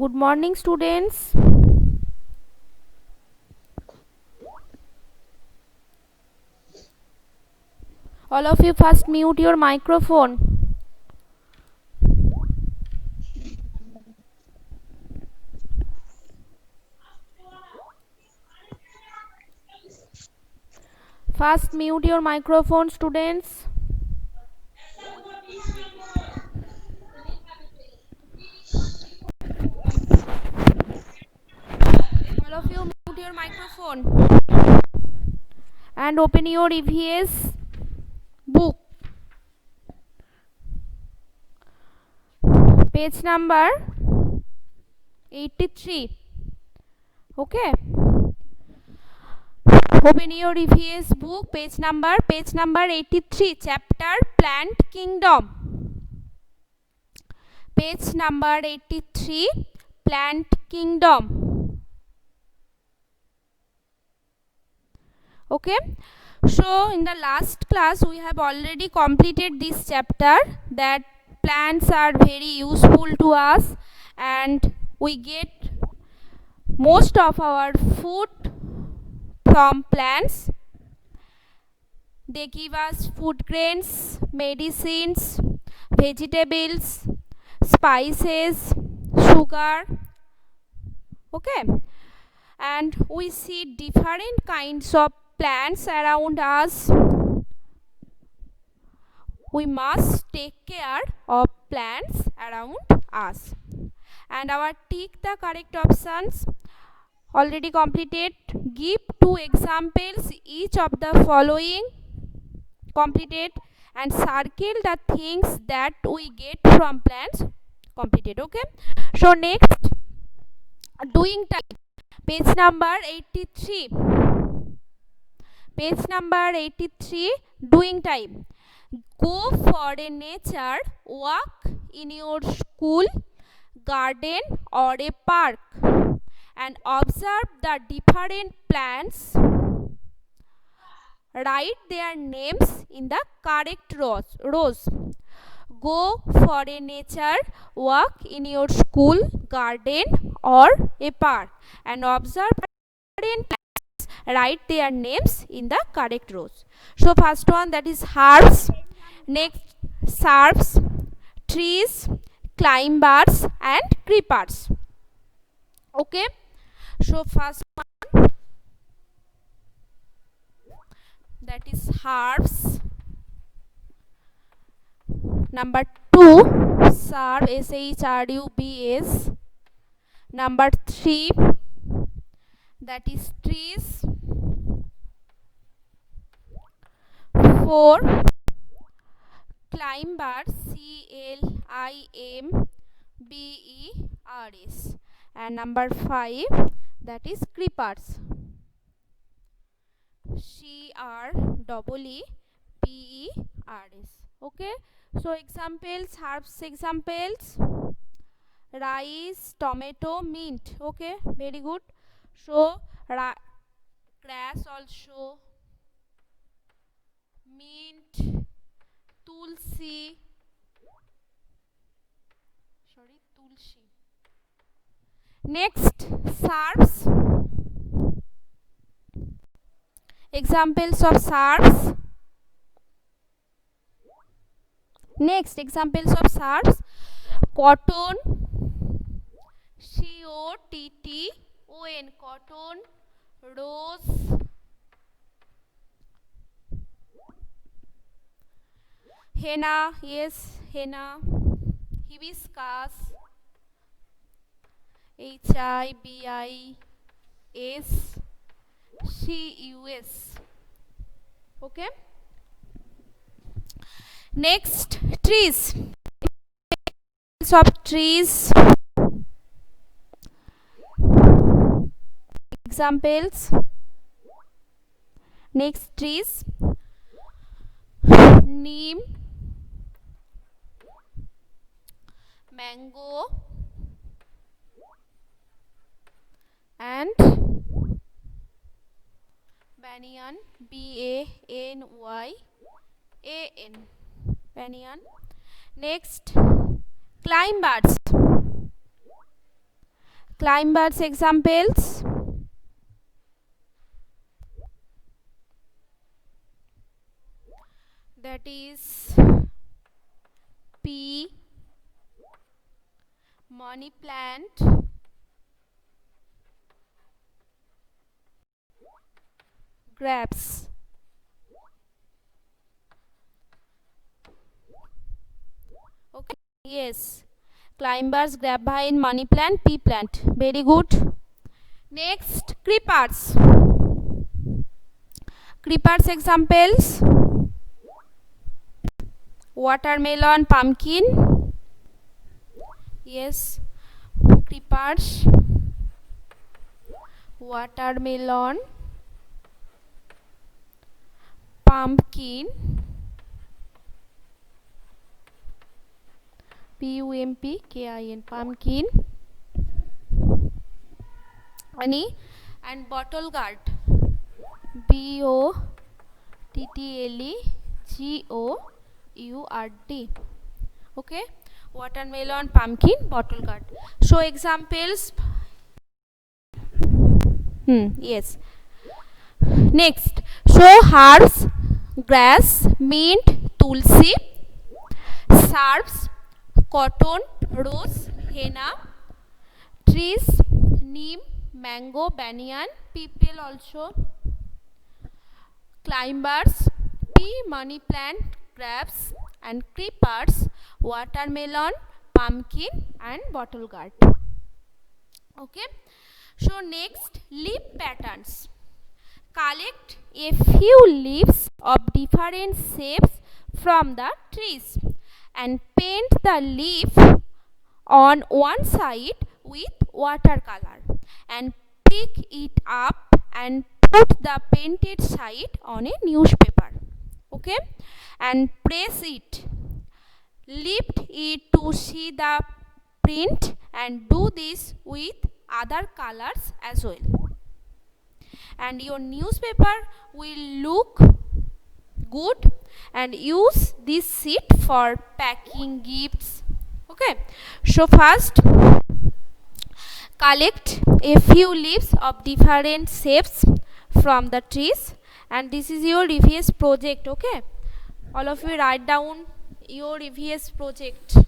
Good morning, students. All of you first mute your microphone. First mute your microphone, students. All of you mute your microphone and open your EVS book. Page number 83. Okay. Open your EVS book, page number 83, chapter Plant Kingdom. Page number 83, Plant Kingdom. Okay, so in the last class we have already completed this chapter, that plants are very useful to us and we get most of our food from plants. They give us food grains, medicines, vegetables, spices, sugar. Okay, and we see different kinds of plants around us. We must take care of plants around us. And our tick the correct options already completed. Give 2 examples each of the following completed and circle the things that we get from plants completed. Okay, so next, doing time, page number 83. Page number 83, doing time. Go for a nature walk in your school, garden or a park and observe the different plants. Write their names in the correct rows. Go for a nature walk in your school, garden or a park and observe different plants. Write their names in the correct rows. So first one, that is herbs, next shrubs, trees, climbers and creepers. Okay, so first one, that is herbs. Number 2, shrub, shrubs. Number 3, that is trees. 4, climbers, climbers. And number 5, that is creepers, creepers. Okay, so examples, herbs examples: rice, tomato, mint. Okay, very good. So grass also, mint, tulsi, tulsi. Next, shrubs. Examples of shrubs. Next, examples of shrubs: cotton, cotton, cotton, rose, henna, yes, henna, hibiscus, hibiscus. Okay, next, trees. Of trees, examples. Next, trees: neem, mango and banyan, banyan, banyan. Next, climbers. Climbers examples. That is pea, money plant, grapes. Okay, yes. Climbers, grapevine, money plant, pea plant. Very good. Next, creepers. Creepers examples. Watermelon, pumpkin. Yes. Creepers. Watermelon, pumpkin, pumpkin, pumpkin, and bottle gourd, bottlegourd. Okay, watermelon, pumpkin, bottle gourd. So examples. Yes. Next, so herbs, grass, mint, tulsi, shrubs, cotton, rose, henna, trees, neem, mango, banyan, people also, climbers, pea, money plant, grapes, and creepers, watermelon, pumpkin, and bottle gourd. Okay. So next, leaf patterns. Collect a few leaves of different shapes from the trees and paint the leaf on one side with watercolor and pick it up and put the painted side on a newspaper. Okay, and press it. Lift it to see the print and do this with other colors as well. And your newspaper will look good, and use this sheet for packing gifts. Okay, so first collect a few leaves of different shapes from the trees, and this is your EVS project. Okay, all of you write down your EVS project.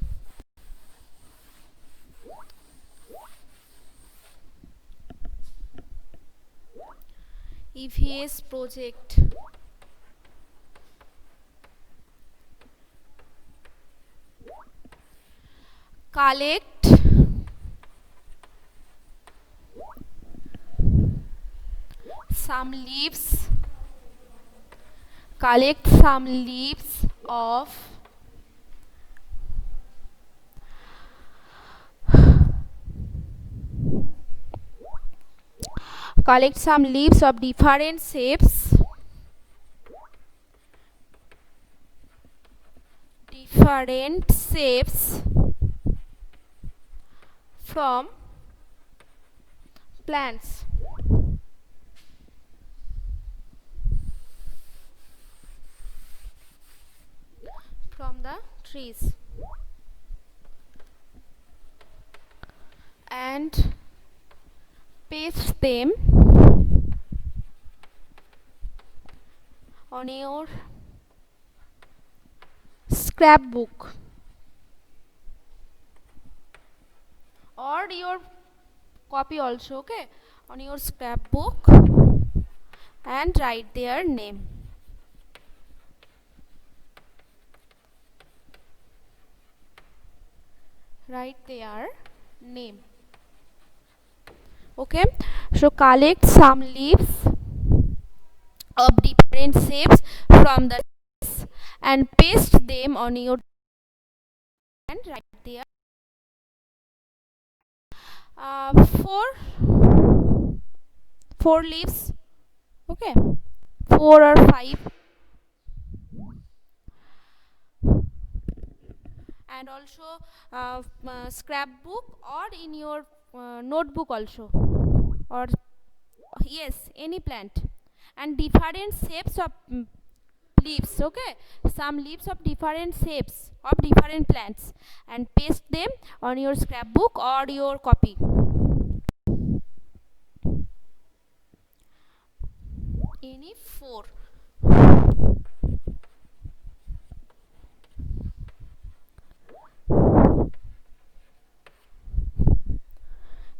EVS project. Collect some leaves. Collect some leaves of different shapes from plants. From the trees, and paste them on your scrapbook or your copy also. Okay, on your scrapbook, and write their name. Write their name. Okay, so collect some leaves of different shapes from the trees and paste them on your, and write there four leaves. Okay, 4 or 5. And also scrapbook or in your notebook also, or yes, any plant, and different shapes of leaves. Okay, some leaves of different shapes of different plants, and paste them on your scrapbook or your copy. any 4.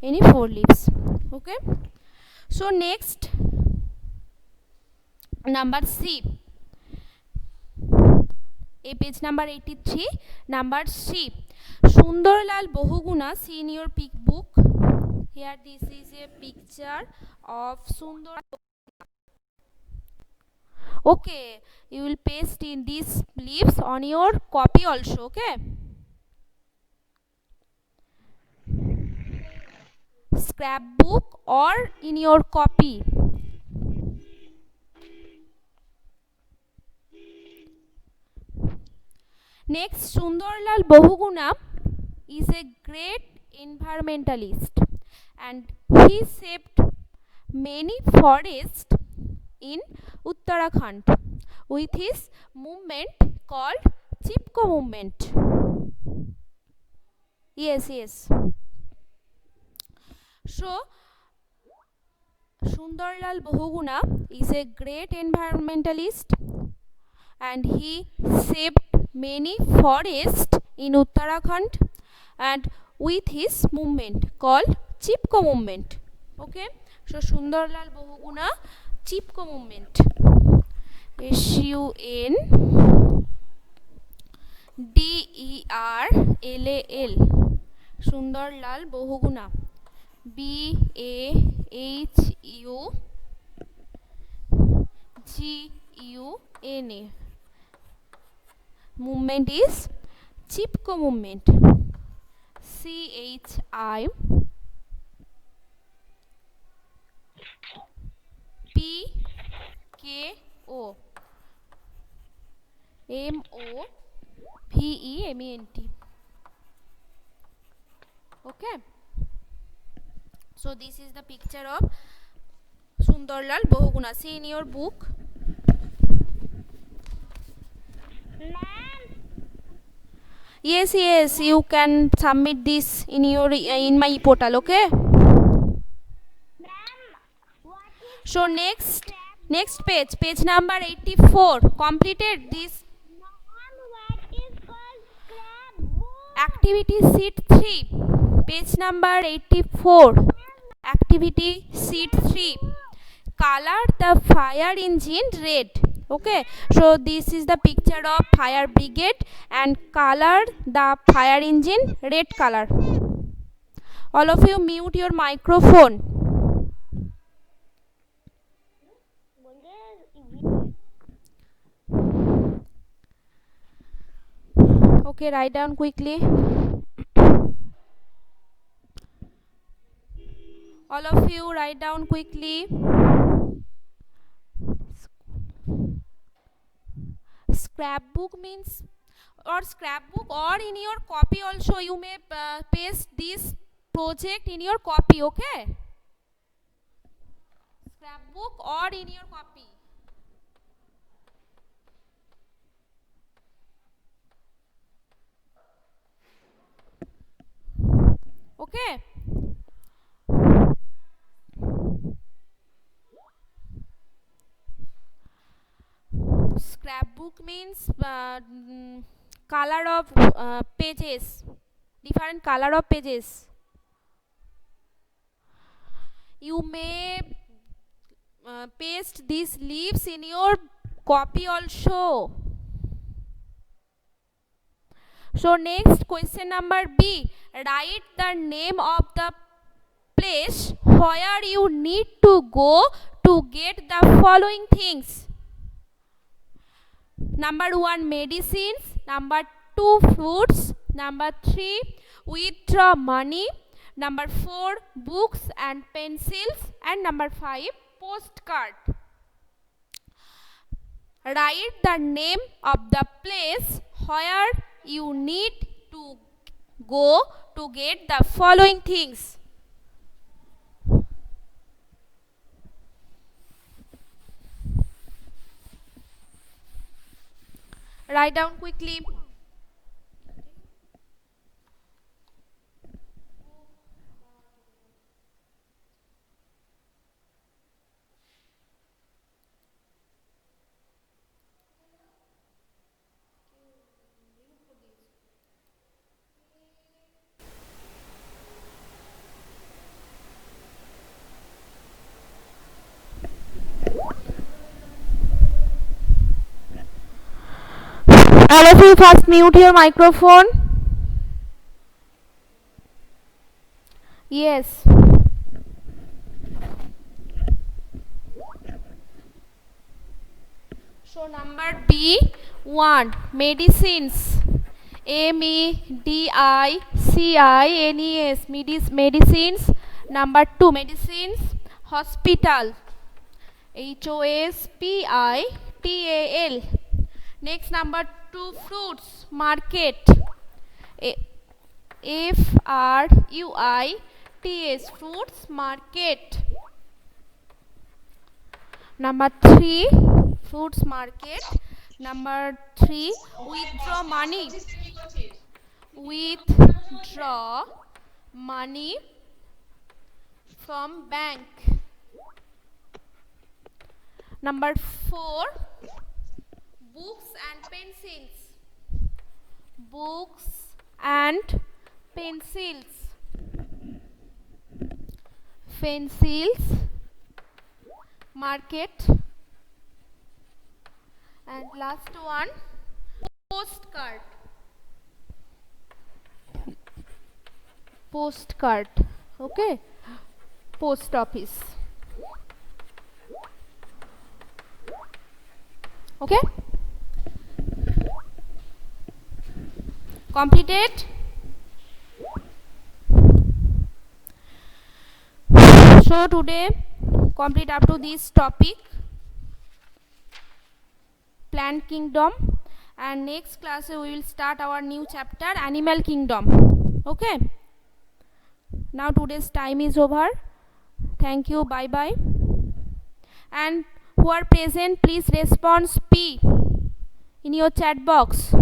Any 4 leaves. Okay. So next, number C. A page number 83, number C. Sundarlal Bahuguna, see in your book. Here this is a picture of Sundar. Okay, you will paste in these leaves on your copy also. Okay. Scrapbook or in your copy. Next, Sundarlal Bahuguna is a great environmentalist and he saved many forests in Uttarakhand with his movement called Chipko movement. Yes. So, Sundarlal Bahuguna is a great environmentalist and he saved many forests in Uttarakhand and with his movement called Chipko movement. Okay, so Sundarlal Bahuguna Chipko movement. SUNDERLAL Sundarlal Bahuguna BAHUGUNA. Movement is Chipko movement. CHIPKO MOVEMENT. Okay. So this is the picture of Sundarlal Bahuguna. See in your book. Yes, you can submit this in your in my portal. Okay. So next page number 84. Completed this activity sheet 3. Page number 84. Activity sheet 3. Color the fire engine red. Okay, so this is the picture of fire brigade and color the fire engine red color. All of you mute your microphone. Okay, write down quickly. All of you write down quickly. Scrapbook means scrapbook or in your copy also you may paste this project in your copy. Okay, scrapbook or in your copy. Okay. Scrapbook means color of pages, different color of pages. You may paste these leaves in your copy also. So next question number B. Write the name of the place where you need to go to get the following things. Number 1, medicines. Number 2, fruits. Number 3, withdraw money. Number 4, books and pencils. And number 5, postcard. Write the name of the place where you need to go to get the following things. Write down quickly. All of you first mute your microphone. Yes. So number B1, medicines. medicines. Medicines. Number 2, medicines. Hospital. hospital. Next, number 2, fruits. Market. fruits. Fruits market. Number 3, fruits market. Number 3, withdraw money. Withdraw money from bank. Number 4, books and pencils. Books and pencils. Pencils market. And last one, postcard. Postcard. Okay, post office. Okay, completed. So today complete up to this topic, plant kingdom, and next class we will start our new chapter, animal kingdom. Okay, now today's time is over. Thank you, bye bye. And who are present, please respond P in your chat box.